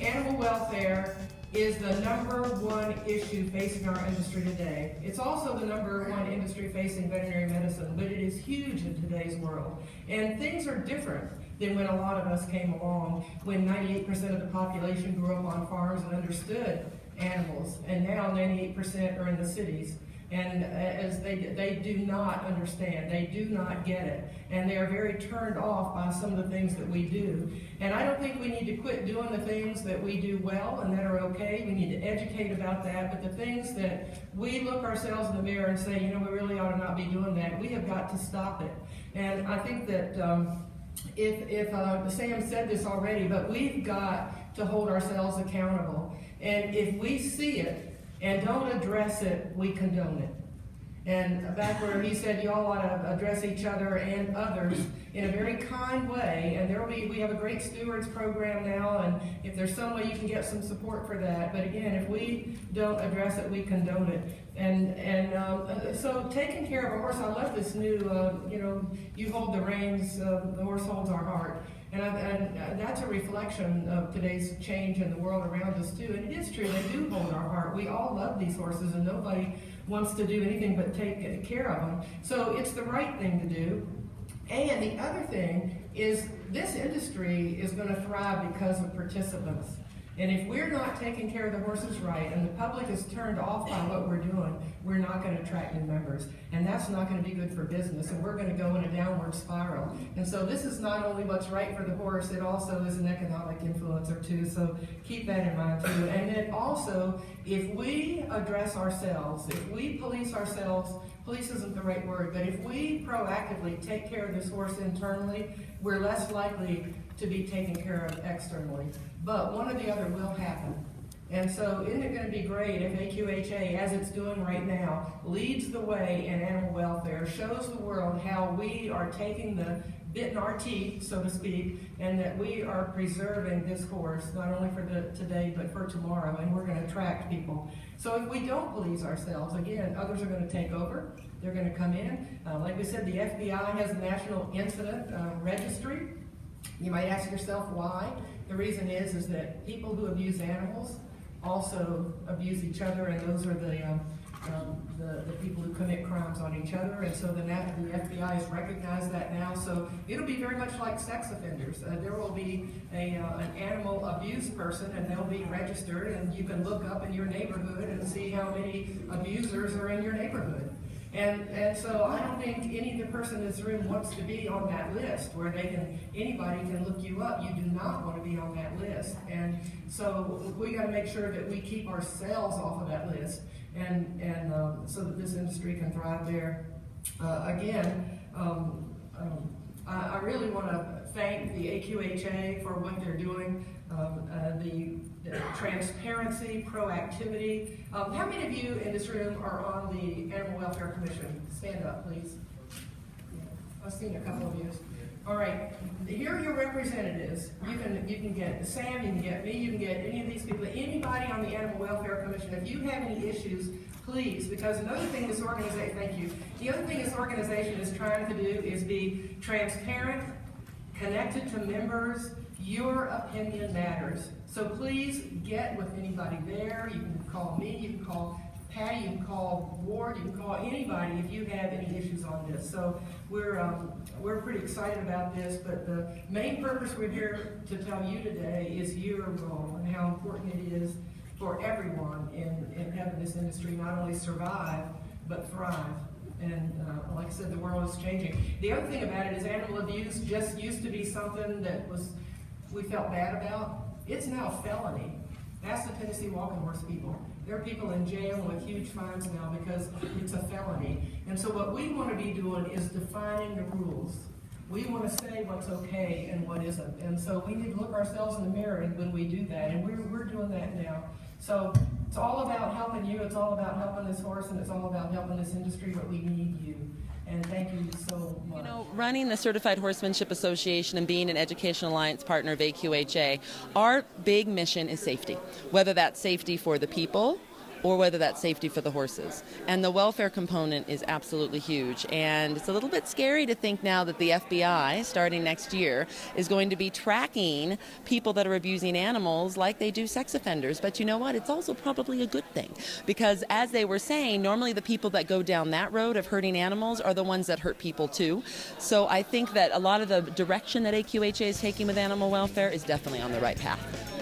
Animal welfare is the #1 issue facing our industry today. It's also the #1 industry facing veterinary medicine, but it is huge in today's world. And things are different than when a lot of us came along, when 98% of the population grew up on farms and understood animals, and now 98% are in the cities. And as they do not understand, they do not get it, and they are very turned off by some of the things that we do. And I don't think we need to quit doing the things that we do well and that are okay. We need to educate about that, but the things that we look ourselves in the mirror and say, you know, we really ought to not be doing that, we have got to stop it. And I think that if Sam said this already, but we've got to hold ourselves accountable. And if we see it and don't address it, we condone it. And back where he said you all ought to address each other and others in a very kind way, and we have a great stewards program now, and if there's some way you can get some support for that. But again, if we don't address it, we condone it. And so taking care of a horse, I love this new, you hold the reins, the horse holds our heart. And that's a reflection of today's change in the world around us too. And it is true, they do hold our heart. We all love these horses, and nobody wants to do anything but take care of them. So it's the right thing to do. And the other thing is this industry is going to thrive because of participants. And if we're not taking care of the horses right, and the public is turned off by what we're doing, we're not going to attract new members. And that's not going to be good for business, and we're going to go in a downward spiral. And so this is not only what's right for the horse, it also is an economic influencer too, so keep that in mind too. And then also, if we address ourselves, if we police ourselves, police isn't the right word, but if we proactively take care of this horse internally, we're less likely to be taken care of externally. But one or the other will happen. And so isn't it going to be great if AQHA, as it's doing right now, leads the way in animal welfare, shows the world how we are taking the bit in our teeth, so to speak, and that we are preserving this horse, not only for today, but for tomorrow, and we're going to attract people. So if we don't police ourselves, again, others are going to take over. They're going to come in. Like we said, the FBI has a National Incident Registry. You might ask yourself why. The reason is that people who abuse animals also abuse each other, and those are the people who commit crimes on each other. And so the FBI has recognized that now. So it'll be very much like sex offenders. There will be an animal abuse person, and they'll be registered, and you can look up in your neighborhood and see how many abusers are in your neighborhood. And so I don't think any other person in this room wants to be on that list where anybody can look you up. You do not want to be on that list. And so we got to make sure that we keep ourselves off of that list, and so that this industry can thrive there. I really want to thank the AQHA for what they're doing, the transparency, proactivity. How many of you in this room are on the Animal Welfare Commission? Stand up, please. I've seen a couple of you. All right, here are your representatives. You can get Sam, you can get me, you can get any of these people, anybody on the Animal Welfare Commission. If you have any issues, please, because another thing this organization, thank you, the other thing this organization is trying to do is be transparent, connected to members. Your opinion matters. So please get with anybody there. You can call me, you can call Patty, you can call Ward, you can call anybody if you have any issues on this. So we're pretty excited about this, but the main purpose we're here to tell you today is your role and how important it is for everyone in having this industry not only survive, but thrive. And like I said, the world is changing. The other thing about it is animal abuse just used to be something that we felt bad about. It's now a felony. Ask the Tennessee Walking Horse people. There are people in jail with huge fines now because it's a felony. And so what we want to be doing is defining the rules. We want to say what's okay and what isn't. And so we need to look ourselves in the mirror when we do that. And we're doing that now. So it's all about helping you. It's all about helping this horse, and it's all about helping this industry, but we need you. And thank you so much. You know, running the Certified Horsemanship Association and being an Education Alliance partner of AQHA, our big mission is safety. Whether that's safety for the people, or whether that's safety for the horses. And the welfare component is absolutely huge. And it's a little bit scary to think now that the FBI, starting next year, is going to be tracking people that are abusing animals like they do sex offenders. But you know what? It's also probably a good thing, because as they were saying, normally the people that go down that road of hurting animals are the ones that hurt people too. So I think that a lot of the direction that AQHA is taking with animal welfare is definitely on the right path.